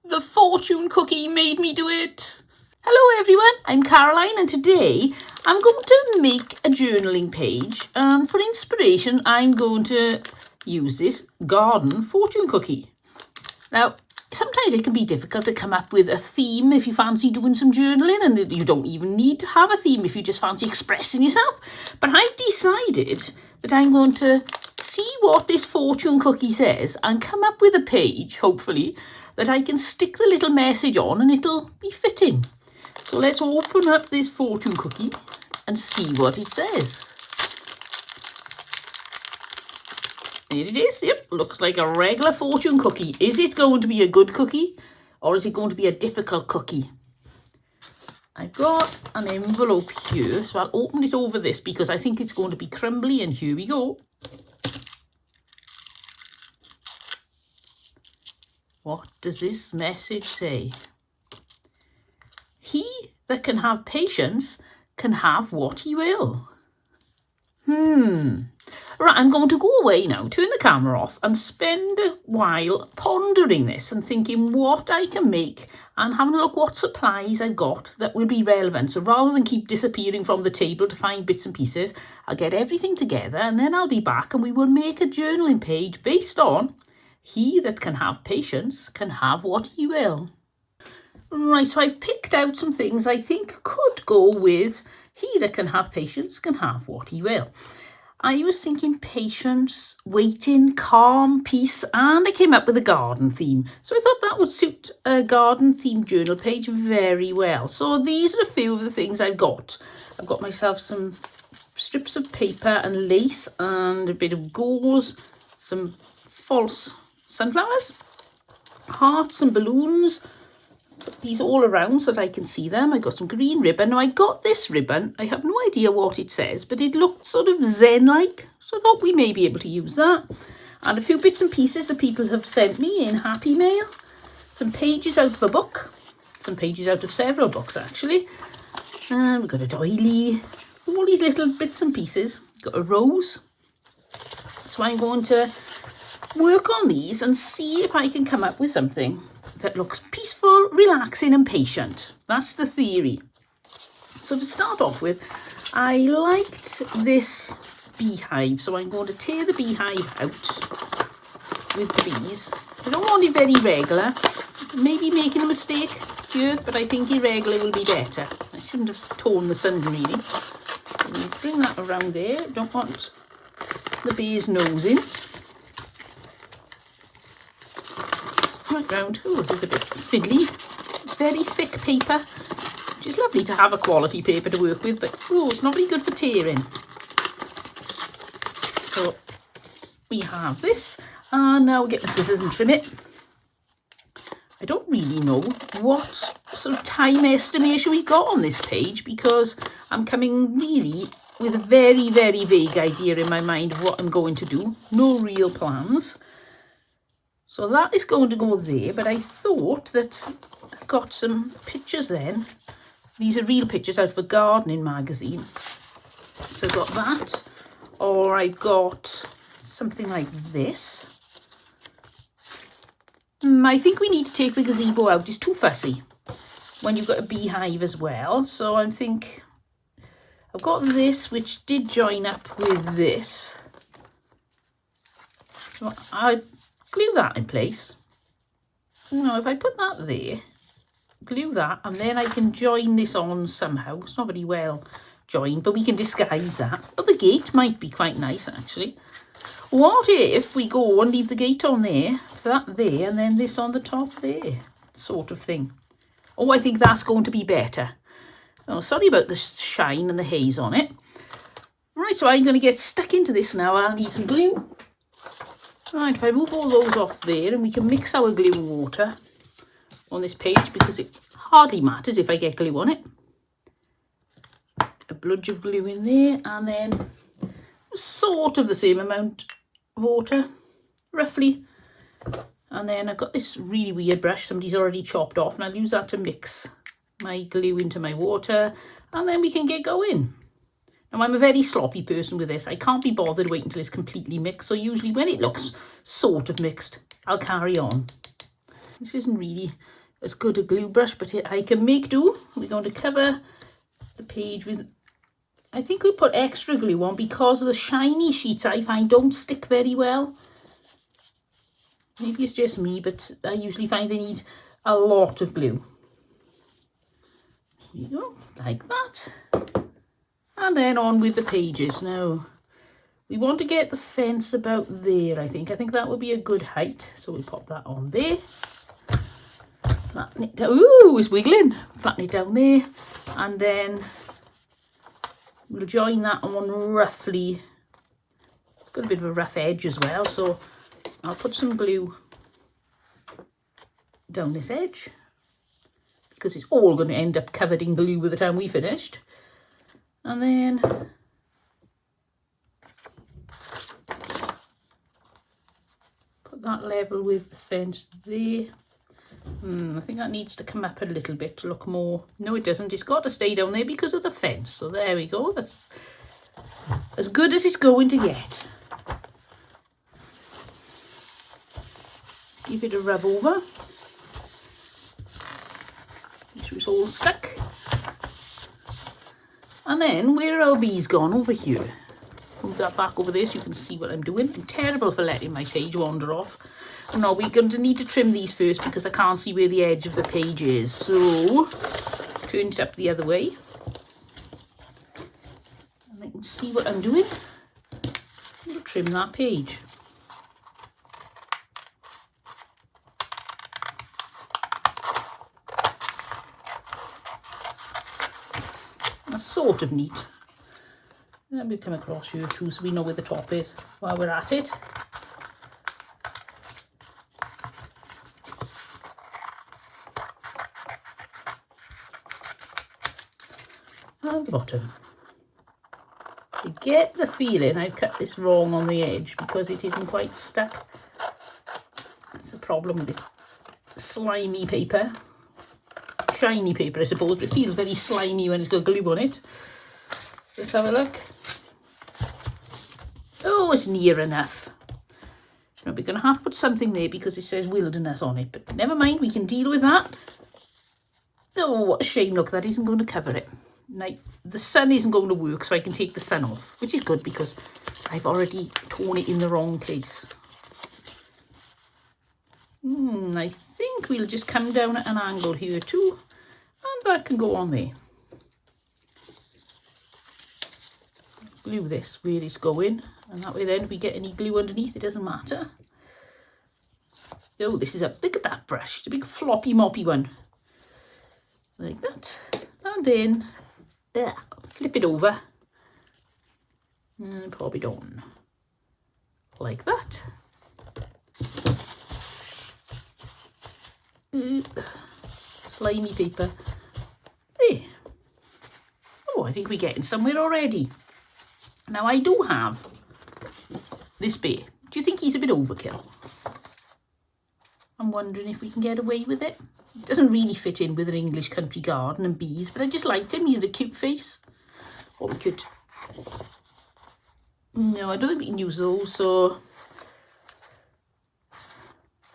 The fortune cookie made me do it. Hello everyone, I'm Caroline and today I'm going to make a journaling page, and for inspiration I'm going to use this garden fortune cookie. Now, sometimes it can be difficult to come up with a theme if you fancy doing some journaling, and you don't even need to have a theme if you just fancy expressing yourself. But I've decided that I'm going to see what this fortune cookie says and come up with a page, hopefully, that I can stick the little message on and it'll be fitting. So let's open up this fortune cookie and see what it says. Here it is. Yep, looks like a regular fortune cookie. Is it going to be a good cookie or is it going to be a difficult cookie? I've got an envelope here, so I'll open it over this because I think it's going to be crumbly, and here we go. What does this message say? He that can have patience can have what he will. Right, I'm going to go away now, turn the camera off and spend a while pondering this and thinking what I can make and having a look what supplies I've got that will be relevant. So rather than keep disappearing from the table to find bits and pieces, I'll get everything together and then I'll be back and we will make a journaling page based on he that can have patience can have what he will. Right, so I've picked out some things I think could go with he that can have patience can have what he will. I was thinking patience, waiting, calm, peace, and I came up with a garden theme. So I thought that would suit a garden themed journal page very well. So these are a few of the things I've got. I've got myself some strips of paper and lace and a bit of gauze, some false sunflowers, hearts and balloons. Put these all around so that I can see them. I got some green ribbon. Now I got this ribbon. I have no idea what it says, but it looked sort of Zen-like. So I thought we may be able to use that. And a few bits and pieces that people have sent me in Happy Mail. Some pages out of a book. Some pages out of several books, actually. We've got a doily. All these little bits and pieces. Got a rose. So I'm going to work on these and see if I can come up with something that looks peaceful, relaxing and patient. That's the theory. So to start off with, I liked this beehive. So I'm going to tear the beehive out with the bees. I don't want it very regular. Maybe making a mistake here, but I think irregular will be better. I shouldn't have torn the sun really. Bring that around there. Don't want the bee's nose in. Right round. Oh, this is a bit fiddly. It's very thick paper, which is lovely to have a quality paper to work with, but oh, it's not very good for tearing. So we have this, and now we'll get the scissors and trim it. I don't really know what sort of time estimation we got on this page because I'm coming really with a very, very vague idea in my mind of what I'm going to do. No real plans. So that is going to go there, but I thought that I've got some pictures then. These are real pictures out of a gardening magazine. So I've got that, or I've got something like this. I think we need to take the gazebo out. It's too fussy when you've got a beehive as well. So I think I've got this, which did join up with this. So I glue that in place. Now, if I put that there, glue that, and then I can join this on somehow. It's not very well joined, but we can disguise that. But the gate might be quite nice, actually. What if we go and leave the gate on there, that there, and then this on the top there, sort of thing. Oh, I think that's going to be better. Oh, sorry about the shine and the haze on it. Right, so I'm going to get stuck into this now. I'll need some glue. Right, if I move all those off there, and we can mix our glue and water on this page because it hardly matters if I get glue on it. A bludge of glue in there, and then sort of the same amount of water, roughly. And then I've got this really weird brush somebody's already chopped off, and I'll use that to mix my glue into my water, and then we can get going. Now, I'm a very sloppy person with this. I can't be bothered waiting until it's completely mixed. So usually when it looks sort of mixed, I'll carry on. This isn't really as good a glue brush, but I can make do. We're going to cover the page with, I think we put extra glue on because of the shiny sheets I find don't stick very well. Maybe it's just me, but I usually find they need a lot of glue. There you go, like that. And then on with the pages. Now, we want to get the fence about there, I think. I think that would be a good height. So we'll pop that on there. Flatten it down. Ooh, it's wiggling. Flatten it down there. And then we'll join that on roughly. It's got a bit of a rough edge as well. So I'll put some glue down this edge, because it's all going to end up covered in glue by the time we finished. And then put that level with the fence there. I think that needs to come up a little bit to look more. No, it doesn't. It's got to stay down there because of the fence. So there we go. That's as good as it's going to get. Give it a rub over. Make sure it's all stuck. And then where are our bees gone? Over here. Move that back over there so you can see what I'm doing. I'm terrible for letting my page wander off. Now we're going to need to trim these first because I can't see where the edge of the page is. So turn it up the other way. And I can see what I'm doing. I'm going to trim that page. That's sort of neat. And we'll come across here too so we know where the top is while we're at it. And the bottom. I get the feeling I've cut this wrong on the edge because it isn't quite stuck. It's a problem with this slimy paper. Shiny paper, I suppose, but it feels very slimy when it's got glue on it. Let's have a look. Oh, it's near enough. Now we're going to have to put something there because it says wilderness on it, but never mind, we can deal with that. Oh, what a shame, look, that isn't going to cover it. Now, the sun isn't going to work, so I can take the sun off, which is good because I've already torn it in the wrong place. I think we'll just come down at an angle here too, and that can go on there. Glue this where it's going, and that way then if we get any glue underneath, it doesn't matter. Oh, this is look at that brush, it's a big floppy moppy one. Like that. And then flip it over. And pop it on. Like that. Slimy paper. There. Oh, I think we're getting somewhere already. Now I do have this bear. Do you think he's a bit overkill? I'm wondering if we can get away with it. It doesn't really fit in with an English country garden and bees, but I just liked him. He had a cute face. Or we could... No, I don't think we can use those, so...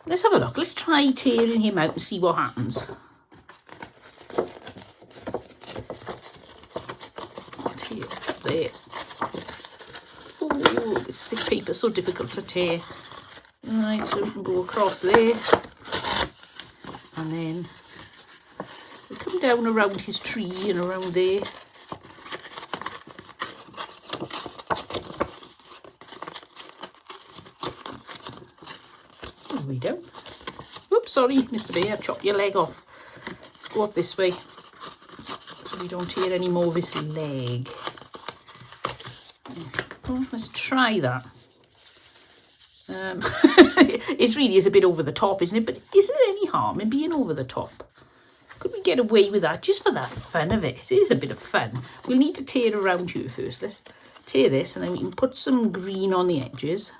Let's have a look. Let's try tearing him out and see what happens. Tear up there. Oh, this thick paper is so difficult to tear. Right, so we can go across there. And then we come down around his tree and around there. There we go. Whoops, sorry, Mr. Bear, I've chopped your leg off. Let's go up this way so we don't tear any more of his leg. Oh, let's try that. It really is a bit over the top, isn't it? But is there any harm in being over the top? Could we get away with that just for the fun of it? It is a bit of fun. We'll need to tear around here first. Let's tear this and then we can put some green on the edges.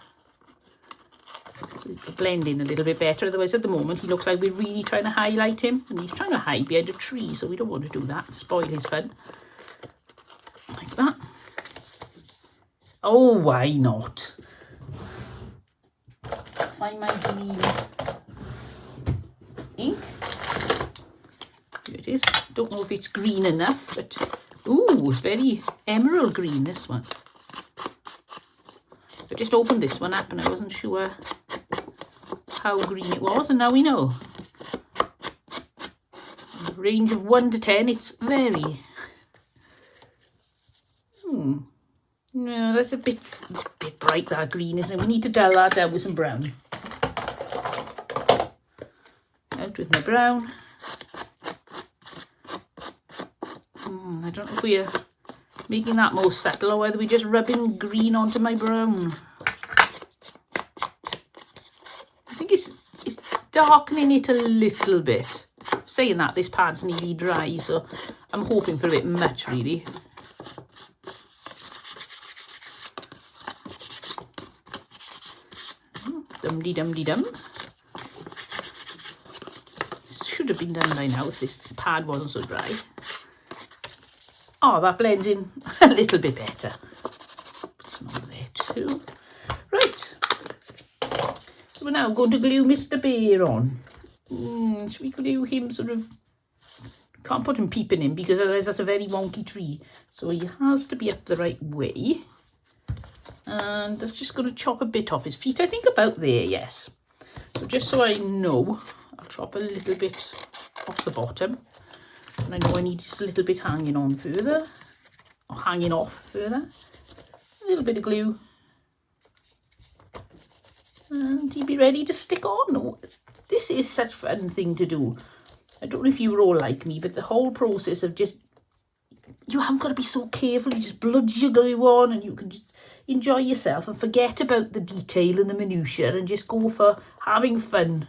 So it can blend in a little bit better. Otherwise, at the moment, he looks like we're really trying to highlight him. And he's trying to hide behind a tree, so we don't want to do that. Spoil his fun. Like that. Oh, why not? Find my green. ink. Here it is. Don't know if it's green enough, but ooh, very emerald green, this one. I just opened this one up and I wasn't sure how green it was, and now we know. Range of 1 to 10, it's very... No, that's a bit bright, that green, isn't it? We need to dull that down with some brown. Out with my brown. I don't know if we're making that more subtle or whether we're just rubbing green onto my brown. I think it's darkening it a little bit. Saying that, this pad's nearly dry, so I'm hoping for a bit much, really. Dum-de-dum-de-dum. Should have been done by now if this pad wasn't so dry. Oh, that blends in a little bit better. Put some over there too. Right. So we're now going to glue Mr. Bear on. Should we glue him sort of... Can't put him peeping in because otherwise that's a very wonky tree. So he has to be up the right way. And that's just going to chop a bit off his feet. I think about there, yes. So just so I know, I'll chop a little bit off the bottom. And I know I need just a little bit hanging on further. Or hanging off further. A little bit of glue. And he'll be ready to stick on. This is such a fun thing to do. I don't know if you were all like me, but the whole process of just... You haven't got to be so careful. You just bludge your glue on and you can just enjoy yourself and forget about the detail and the minutiae and just go for having fun.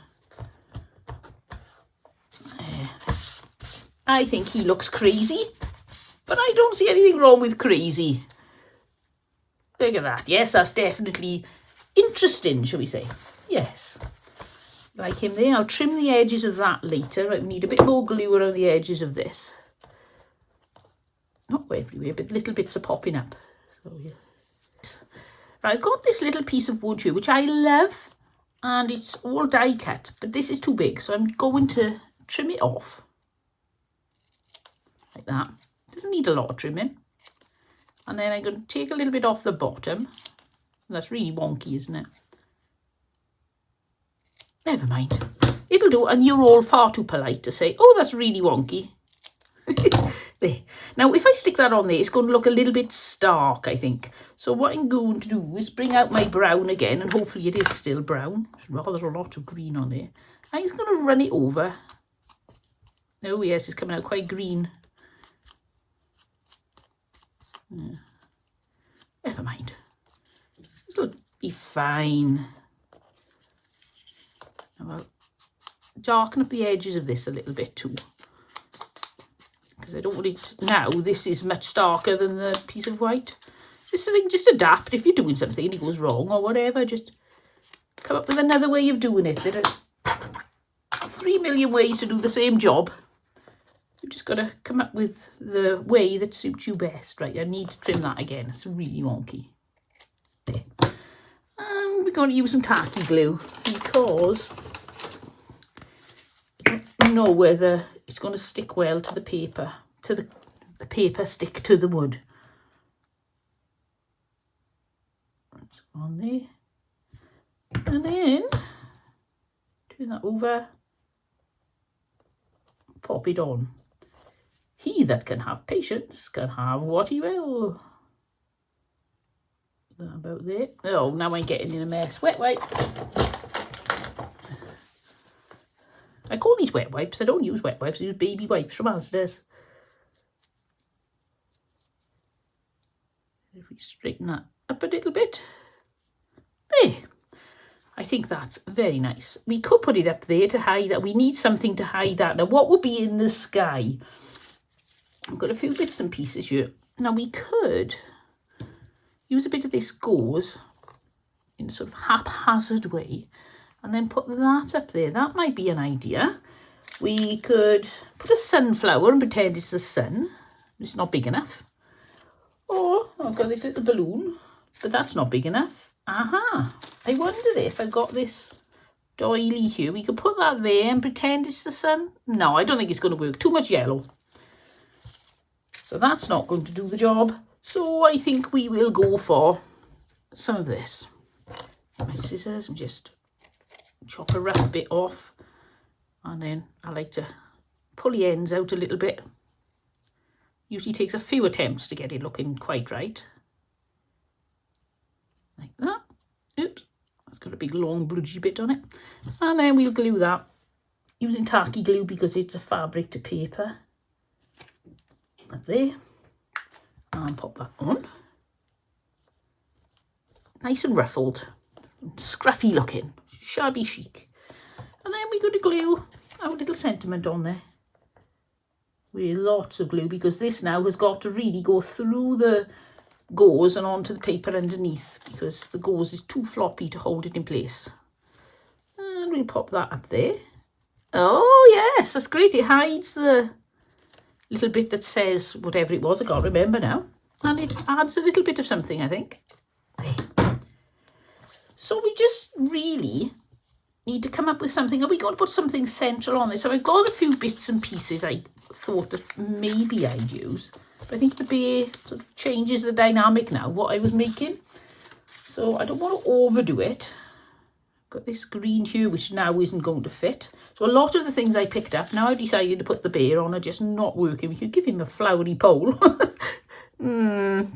I think he looks crazy, but I don't see anything wrong with crazy. Look at that. Yes, that's definitely interesting, shall we say. Yes. Like him there. I'll trim the edges of that later. I need a bit more glue around the edges of this. Not everywhere, but little bits are popping up. So, yeah. Right, I've got this little piece of wood here, which I love, and it's all die cut, but this is too big, so I'm going to trim it off. Like that. Doesn't need a lot of trimming. And then I'm going to take a little bit off the bottom. That's really wonky, isn't it? Never mind. It'll do, and you're all far too polite to say, oh, that's really wonky. There. Now, if I stick that on there, it's going to look a little bit stark, I think. So what I'm going to do is bring out my brown again, and hopefully it is still brown. There's rather a lot of green on there. I'm just going to run it over. Oh, yes, it's coming out quite green. Yeah. Never mind. It'll be fine. I'll darken up the edges of this a little bit too. Because I don't want it now. This is much darker than the piece of white. This thing, just adapt. If you're doing something and it goes wrong or whatever, just come up with another way of doing it. There are 3 million ways to do the same job. You've just got to come up with the way that suits you best. Right, I need to trim that again. It's really wonky. There. And we're going to use some tacky glue because I don't know whether it's going to stick well to the paper, to the paper stick to the wood. That's on there. And then turn that over, pop it on. He that can have patience can have what he will. That about there. Oh, now I'm getting in a mess. Wet wipe. I call these wet wipes. I don't use wet wipes. I use baby wipes from Asda's. If we straighten that up a little bit. There. I think that's very nice. We could put it up there to hide that. We need something to hide that. Now, what would be in the sky? I've got a few bits and pieces here. Now, we could use a bit of this gauze in a sort of haphazard way and then put that up there. That might be an idea. We could put a sunflower and pretend it's the sun. It's not big enough. Or I've got this little balloon, but that's not big enough. Aha! I wonder if I've got this doily here. We could put that there and pretend it's the sun. No, I don't think it's going to work. Too much yellow. So that's not going to do the job. So I think we will go for some of this. My scissors and just chop a rough bit off. And then I like to pull the ends out a little bit. Usually takes a few attempts to get it looking quite right. Like that. Oops. It's got a big long bludgy bit on it. And then we'll glue that using tacky glue because it's a fabric to paper. Up there. And pop that on. Nice and ruffled. Scruffy looking. Shabby chic. And then we're going to glue our little sentiment on there. With lots of glue because this now has got to really go through the gauze and onto the paper underneath because the gauze is too floppy to hold it in place. And we'll pop that up there. Oh yes, that's great. It hides the little bit that says whatever it was. I can't remember now. And it adds a little bit of something, I think. There. So we just really need to come up with something, and we got to put something central on this. So I've got a few bits and pieces I thought that maybe I'd use, but I think the bear sort of changes the dynamic now, what I was making. So I don't want to overdo it. Got this green here, which now isn't going to fit. So a lot of the things I picked up, now I've decided to put the bear on, are just not working. We could give him a flowery pole.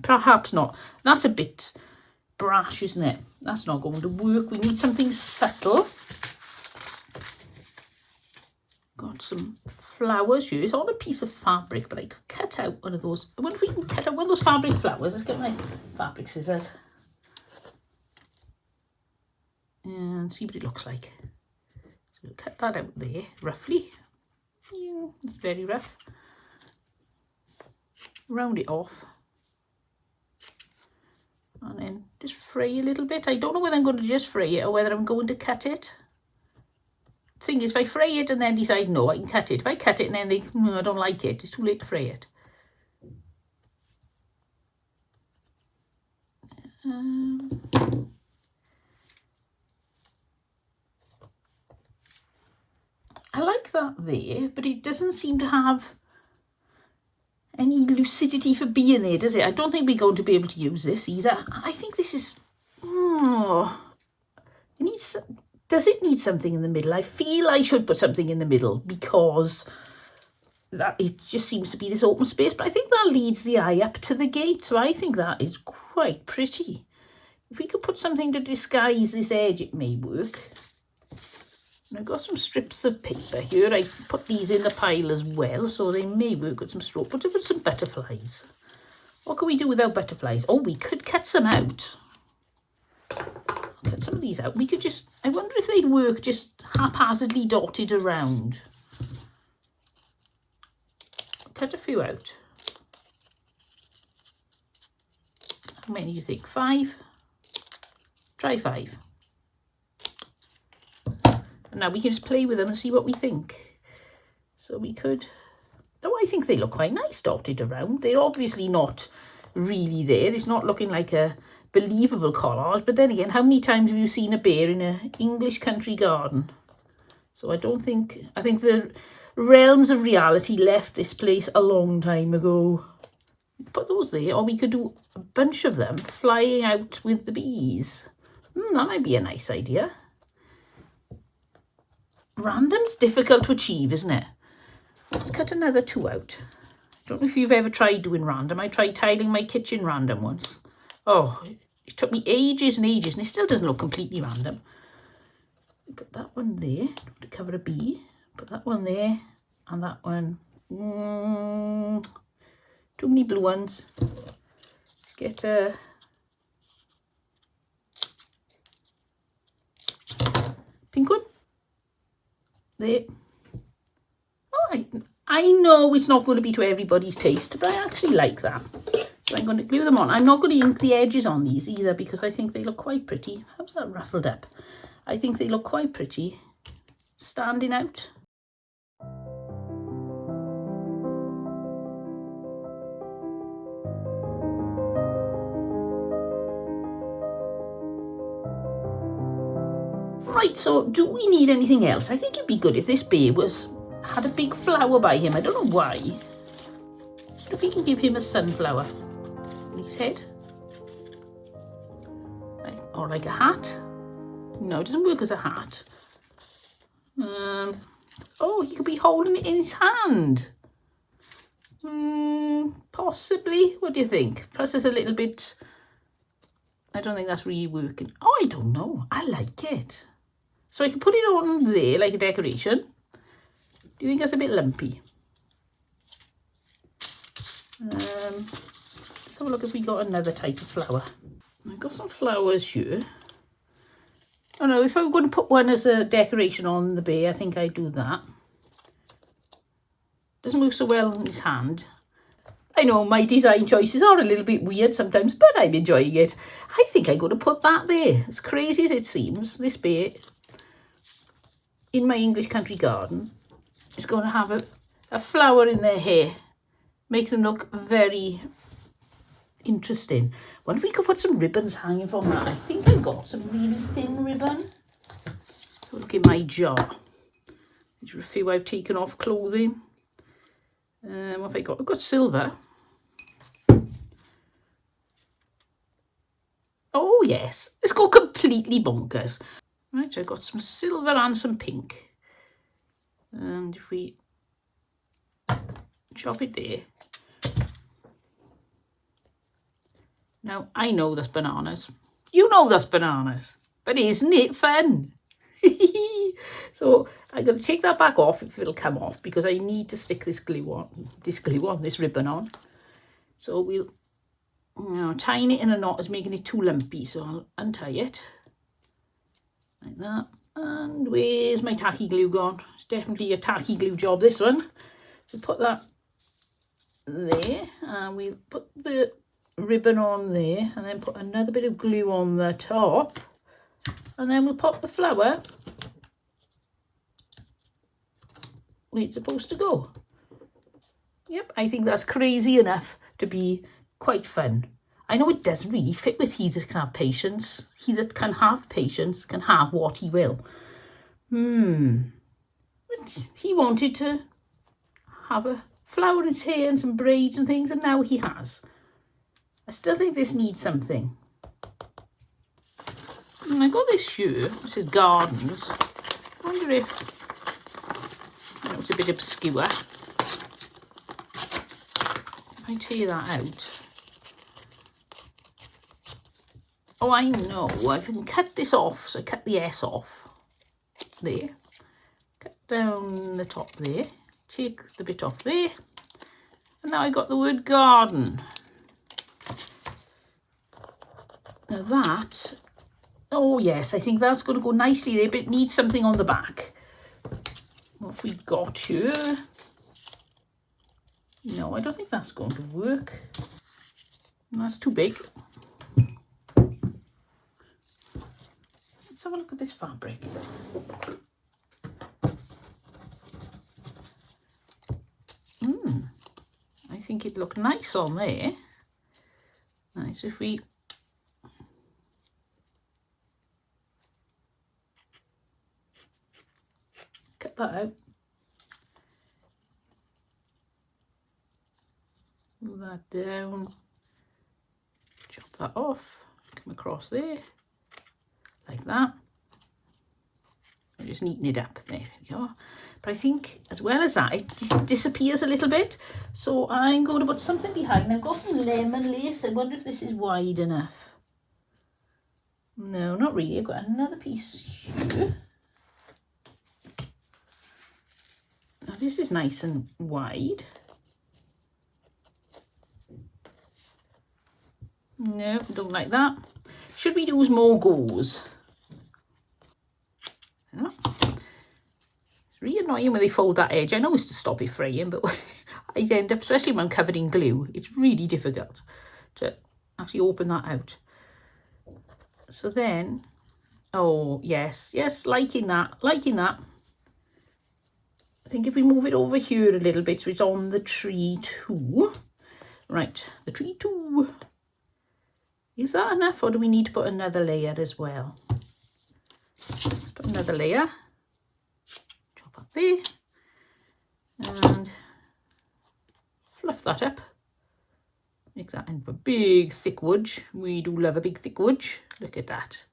Perhaps not. That's a bit brash, isn't it? That's not going to work. We need something subtle. Got some flowers here. It's on a piece of fabric, but I could cut out one of those. I wonder if we can cut out one of those fabric flowers. Let's get my fabric scissors and see what it looks like. So we'll cut that out there, roughly. Yeah, it's very rough. Round it off. And then just fray a little bit. I don't know whether I'm going to just fray it or whether I'm going to cut it. Thing is, if I fray it and then decide no, I can cut it. If I cut it and then think, no, I don't like it, it's too late to fray it. I like that there, but it doesn't seem to have any lucidity for being there, does it? I don't think we're going to be able to use this either. I think this is... it needs... Does it need something in the middle? I feel I should put something in the middle because that it just seems to be this open space. But I think that leads the eye up to the gate. So I think that is quite pretty. If we could put something to disguise this edge, it may work. And I've got some strips of paper here. I put these in the pile as well, so they may work with some straw. But with some butterflies. What can we do without butterflies? Oh, we could cut some out. Cut some of these out. We could just, I wonder if they'd work just haphazardly dotted around. Cut a few out. How many do you think? 5? Try 5. And now we can just play with them and see what we think. So we could, oh, I think they look quite nice dotted around. They're obviously not really there. It's not looking like a believable collage, but then again, how many times have you seen a bear in an English country garden? So I think the realms of reality left this place a long time ago. Put those there, or we could do a bunch of them flying out with the bees. That might be a nice idea. Random's difficult to achieve, isn't it? Let's cut another 2 out. Don't know if you've ever tried doing random. I tried tiling my kitchen random once. Oh, it took me ages and ages, and it still doesn't look completely random. Put that one there to cover a bee. Put that one there, and that one. Too many blue ones. Let's get a pink one. There. Oh, I know it's not going to be to everybody's taste, but I actually like that. So I'm going to glue them on. I'm not going to ink the edges on these either because I think they look quite pretty. How's that ruffled up? I think they look quite pretty. Standing out. Right, so do we need anything else? I think it'd be good if this bear had a big flower by him. I don't know why. If we can give him a sunflower on his head. Or like a hat. No, it doesn't work as a hat. Oh, he could be holding it in his hand. Possibly. What do you think? Plus there's a little bit... I don't think that's really working. Oh, I don't know. I like it. So I can put it on there like a decoration. Do you think that's a bit lumpy? Let's have a look if we got another type of flower. I've got some flowers here. Oh no, if I'm going to put one as a decoration on the bear, I think I'd do that. Doesn't work so well in his hand. I know my design choices are a little bit weird sometimes, but I'm enjoying it. I think I'm going to put that there. As crazy as it seems, this bear in my English country garden is going to have a flower in their hair. Make them look very interesting. Wonder if we could put some ribbons hanging from that. I think I've got some really thin ribbon. So look in my jar. These are a few I've taken off clothing. What have I got? I've got silver. Oh yes, let's go completely bonkers. Right, I've got some silver and some pink. And if we chop it there. Now, I know that's bananas. You know that's bananas. But isn't it fun? So I'm going to take that back off if it'll come off, because I need to stick this ribbon on. So we'll tying it in a knot is making it too lumpy, so I'll untie it like that. And where's my tacky glue gone? It's definitely a tacky glue job, this one. So put that there, and we'll put the ribbon on there, and then put another bit of glue on the top, and then we'll pop the flower where it's supposed to go. Yep, I think that's crazy enough to be quite fun. I know it doesn't really fit with he that can have patience. He that can have patience can have what he will. But he wanted to have a flower in his hair and some braids and things, and now he has. I still think this needs something. And I got this shirt. This is Gardens. I wonder if it's a bit obscure. If I tear that out. Oh, I know. I can cut this off. So cut the S off. There. Cut down the top there. Take the bit off there. And now I got the word garden. Now that, oh yes, I think that's going to go nicely there, but it needs something on the back. What have we got here? No, I don't think that's going to work. That's too big. Let's have a look at this fabric. I think it'd look nice on there. Nice if we cut that out. Move that down. Chop that off. Come across there. Like that. I'm just neaten it up. There we go. But I think as well as that, it just disappears a little bit. So I'm going to put something behind. I've got some lemon lace. I wonder if this is wide enough. No, not really. I've got another piece here. Now this is nice and wide. No, don't like that. Should we use more gauze? Yeah. It's really annoying when they fold that edge. I know it's to stop it fraying, but I end up, especially when I'm covered in glue, it's really difficult to actually open that out. So then, oh yes, liking that. I think if we move it over here a little bit so it's on the tree too. Right, the tree too. Is that enough, or do we need to put another layer as well? Let's put Put another layer. Chop up there. And fluff that up. Make that into a big thick wedge. We do love a big thick wedge. Look at that.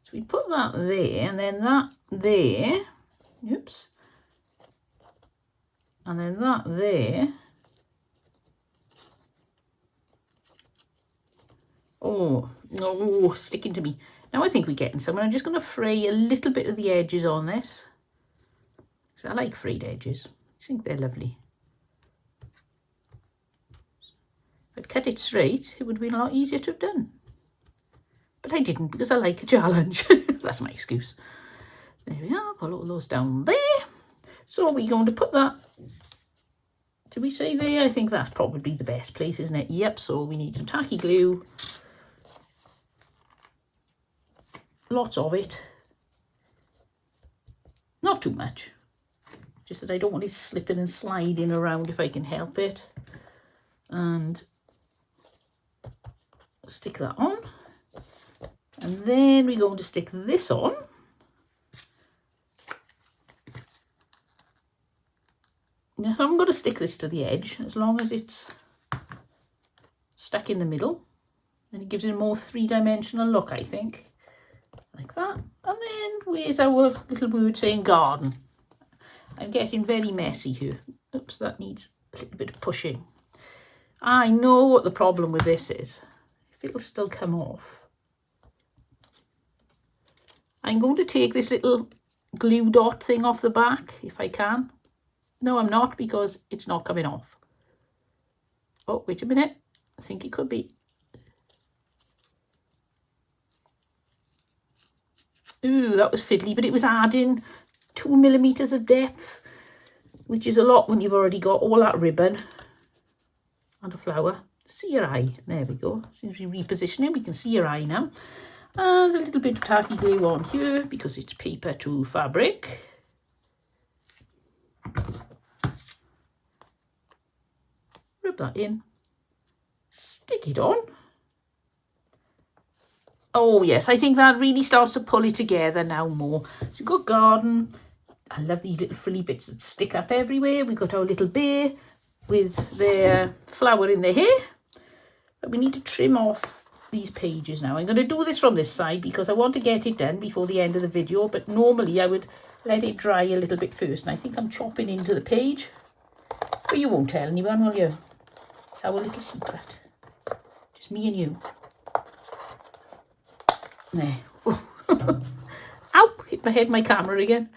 So we put that there, and then that there. Oops. And then that there. Oh, no, sticking to me. Now I think we're getting somewhere. I'm just going to fray a little bit of the edges on this. So I like frayed edges. I think they're lovely. If I'd cut it straight, it would have been a lot easier to have done. But I didn't because I like a challenge. That's my excuse. There we are. Put all those down there. So we're going to put that. Did we say there? I think that's probably the best place, isn't it? Yep. So we need some tacky glue. Lots of it. Not too much. Just that I don't want it slipping and sliding around if I can help it. And stick that on. And then we're going to stick this on. Now I'm going to stick this to the edge as long as it's stuck in the middle. And it gives it a more three-dimensional look, I think. Like that. And then where's our little word saying garden? I'm getting very messy here. Oops, that needs a little bit of pushing. I know what the problem with this is. If it'll still come off. I'm going to take this little glue dot thing off the back, if I can. No, I'm not, because it's not coming off. Oh, wait a minute. I think it could be. Ooh, that was fiddly, but it was adding 2 millimeters of depth, which is a lot when you've already got all that ribbon and a flower. See your eye. There we go. Since we reposition it, we can see your eye now. And a little bit of tacky glue on here because it's paper to fabric. Rub that in. Stick it on. Oh yes, I think that really starts to pull it together now more. So we've got garden. I love these little frilly bits that stick up everywhere. We've got our little bear with their flower in their hair. But we need to trim off these pages now. I'm going to do this from this side because I want to get it done before the end of the video. But normally I would let it dry a little bit first. And I think I'm chopping into the page. But you won't tell anyone, will you? It's our little secret. Just me and you. There. Ow! Hit my head, my camera again.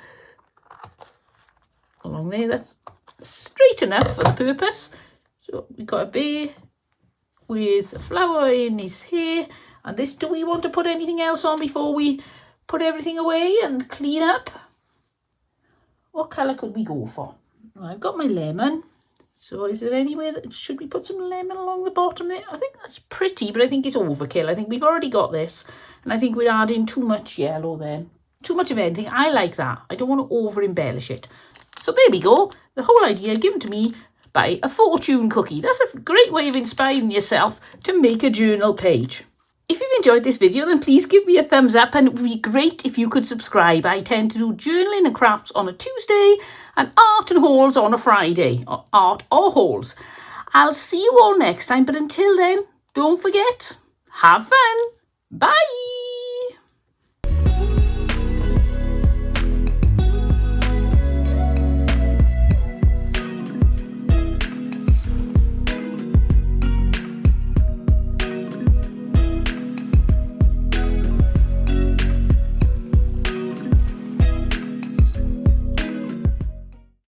Along there, that's straight enough for the purpose. So we've got a bear with a flower in his hair. And this, do we want to put anything else on before we put everything away and clean up? What colour could we go for? Well, I've got my lemon. So is there anywhere that, should we put some lemon along the bottom there? I think that's pretty, but I think it's overkill. I think we've already got this. And I think we're adding too much yellow then. Too much of anything. I like that. I don't want to over embellish it. So there we go. The whole idea given to me by a fortune cookie. That's a great way of inspiring yourself to make a journal page. If you've enjoyed this video, then please give me a thumbs up, and it would be great if you could subscribe. I tend to do journaling and crafts on a Tuesday and art and hauls on a Friday. Or art or hauls. I'll see you all next time, but until then, don't forget, have fun. Bye.